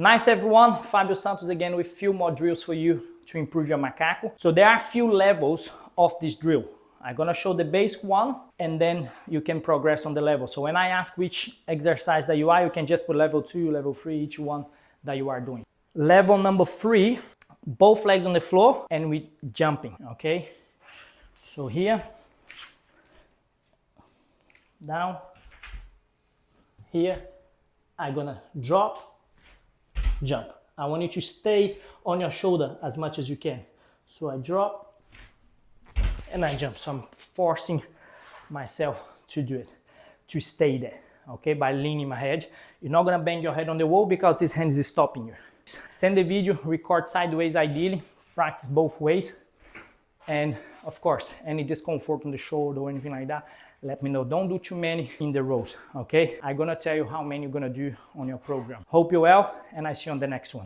Nice everyone, Fabio Santos again with a few more drills for you to improve your macaco. So there are a few levels of this drill. I'm gonna show the basic one and then you can progress on the level. So when I ask which exercise that you are, you can just put level 2, level 3, each one that you are doing. Level number 3, both legs on the floor and with jumping, okay? So here, down, here, I'm gonna drop, jump. I want you to stay on your shoulder as much as you can. So I drop and I jump. So I'm forcing myself to do it, to stay there, okay? By leaning my head. You're not gonna bang your head on the wall because this hand is stopping you. Send the video, record sideways ideally, practice both ways. And of course, any discomfort on the shoulder or anything like that, let me know. Don't do too many in the rows, okay? I'm gonna tell you how many you're gonna do on your program. Hope you're well, and I see you on the next one.